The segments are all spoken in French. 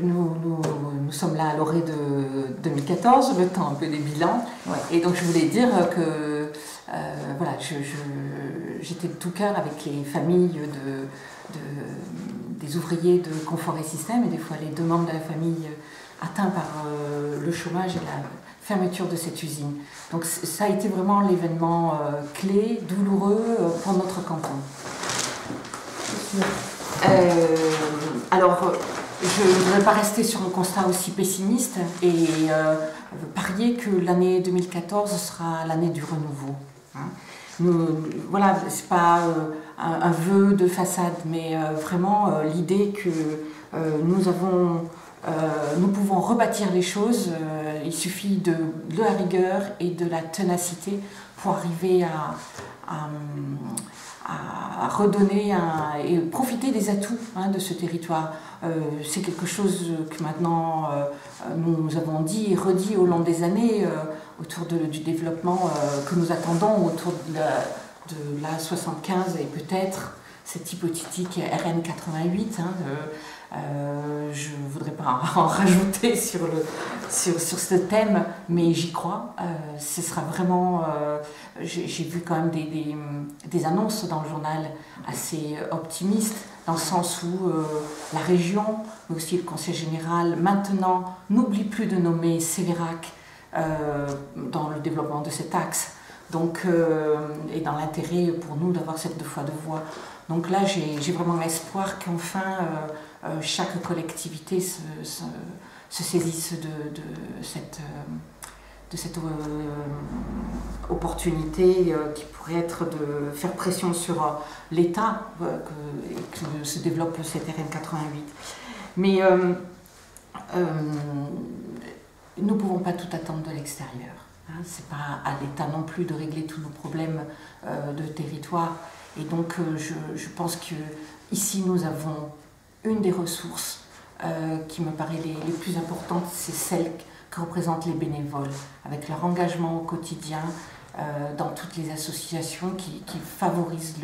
nous sommes là à l'orée de 2014, le temps un peu des bilans. Ouais. Et donc je voulais dire que voilà, j'étais de tout cœur avec les familles des ouvriers de Confort et Système, et des fois les deux membres de la famille atteints par le chômage et la fermeture de cette usine. Donc ça a été vraiment l'événement clé, douloureux pour notre canton. Alors, je ne voudrais pas rester sur un constat aussi pessimiste et parier que l'année 2014 sera l'année du renouveau. Voilà, ce n'est pas un vœu de façade, mais vraiment l'idée que nous pouvons rebâtir les choses. Il suffit de la rigueur et de la ténacité pour arriver à redonner et profiter des atouts de ce territoire. C'est quelque chose que maintenant nous avons dit et redit au long des années autour du développement que nous attendons autour de la 75 et peut-être cette hypothétique RN 88. Je ne voudrais pas en rajouter sur ce thème, mais j'y crois. Ce sera vraiment... j'ai vu quand même des annonces dans le journal assez optimistes, dans le sens où la région, mais aussi le Conseil général, maintenant, n'oublie plus de nommer Sévérac dans le développement de cet axe. Donc, et dans l'intérêt pour nous d'avoir cette deux fois deux voies. Donc là, j'ai vraiment l'espoir qu'enfin chaque collectivité se saisisse de cette opportunité qui pourrait être de faire pression sur l'État et que se développe cette RN 88. Mais nous ne pouvons pas tout attendre de l'extérieur. Ce n'est pas à l'État non plus de régler tous nos problèmes de territoire. Et donc je pense qu'ici nous avons une des ressources qui me paraît les plus importantes, c'est celle que représentent les bénévoles, avec leur engagement au quotidien dans toutes les associations qui favorisent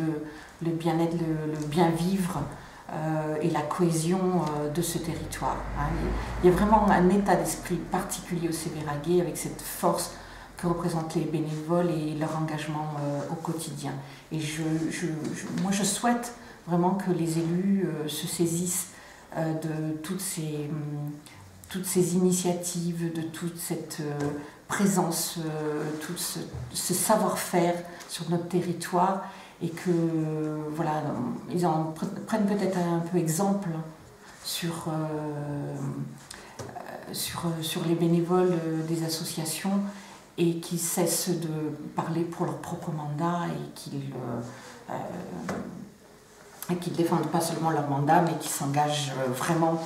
le bien-être, le bien-vivre et la cohésion de ce territoire. Il y a vraiment un état d'esprit particulier au Sévéraguais avec cette force que représentent les bénévoles et leur engagement au quotidien. Et moi je souhaite vraiment que les élus se saisissent de toutes ces initiatives, de toute cette présence, tout ce savoir-faire sur notre territoire, et que voilà, ils en prennent peut-être un peu exemple sur les bénévoles des associations, et qu'ils cessent de parler pour leur propre mandat et qu'ils défendent pas seulement leur mandat, mais qu'ils s'engagent vraiment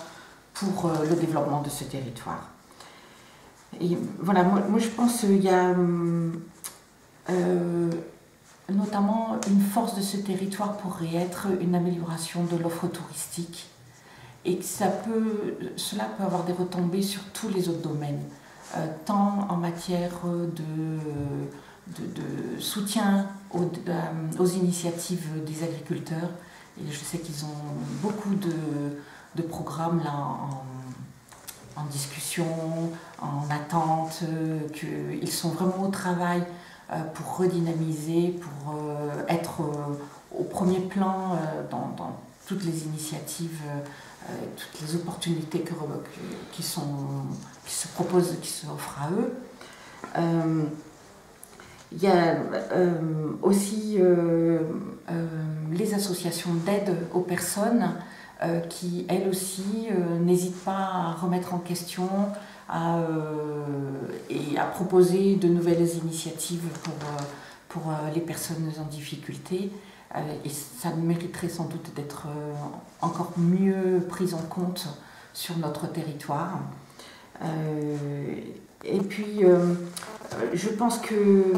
pour le développement de ce territoire. Et voilà, moi je pense qu'il y a notamment une force de ce territoire pourrait être une amélioration de l'offre touristique, et que cela peut avoir des retombées sur tous les autres domaines, tant en matière de soutien aux initiatives des agriculteurs. Et je sais qu'ils ont beaucoup de programmes là en discussion, en attente, qu'ils sont vraiment au travail pour redynamiser, pour être au premier plan dans toutes les initiatives, toutes les opportunités qui se proposent, qui s'offrent à eux. Il y a aussi les associations d'aide aux personnes qui, elles aussi, n'hésitent pas à remettre en question et à proposer de nouvelles initiatives pour les personnes en difficulté. Et ça mériterait sans doute d'être encore mieux pris en compte sur notre territoire. Et puis, je pense que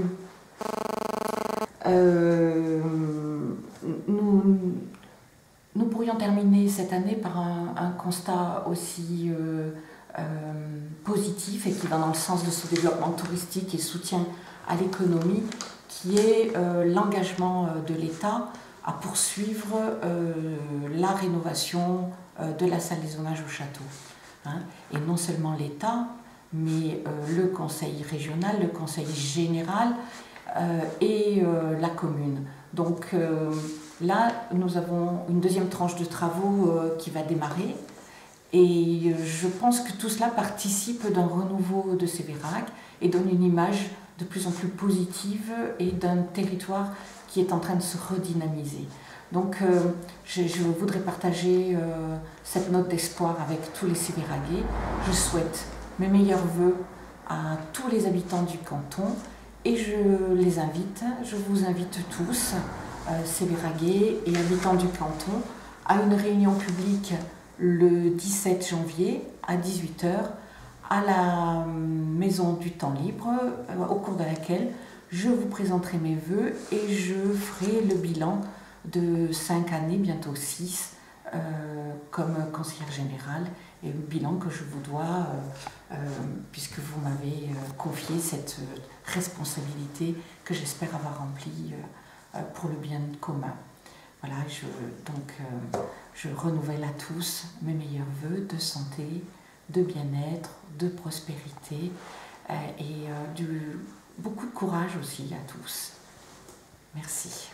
nous pourrions terminer cette année par un constat aussi positif et qui va dans le sens de ce développement touristique et soutien à l'économie, qui est l'engagement de l'État à poursuivre la rénovation de la salle des hommages au château. hein, et non seulement l'État, mais le conseil régional, le conseil général et la commune. Donc là, nous avons une deuxième tranche de travaux qui va démarrer. Et je pense que tout cela participe d'un renouveau de Sévérac et donne une image de plus en plus positive et d'un territoire qui est en train de se redynamiser. Donc je voudrais partager cette note d'espoir avec tous les Sévéragais. Je souhaite mes meilleurs vœux à tous les habitants du canton et je vous invite tous, Sévéragais et habitants du canton, à une réunion publique le 17 janvier à 18 h à la Maison du Temps Libre, au cours de laquelle je vous présenterai mes vœux et je ferai le bilan de 5 années, bientôt 6, comme conseillère générale, et le bilan que je vous dois, puisque vous m'avez confié cette responsabilité que j'espère avoir remplie pour le bien commun. Voilà, je renouvelle à tous mes meilleurs vœux de santé, de bien-être, de prospérité et beaucoup de courage aussi à tous. Merci.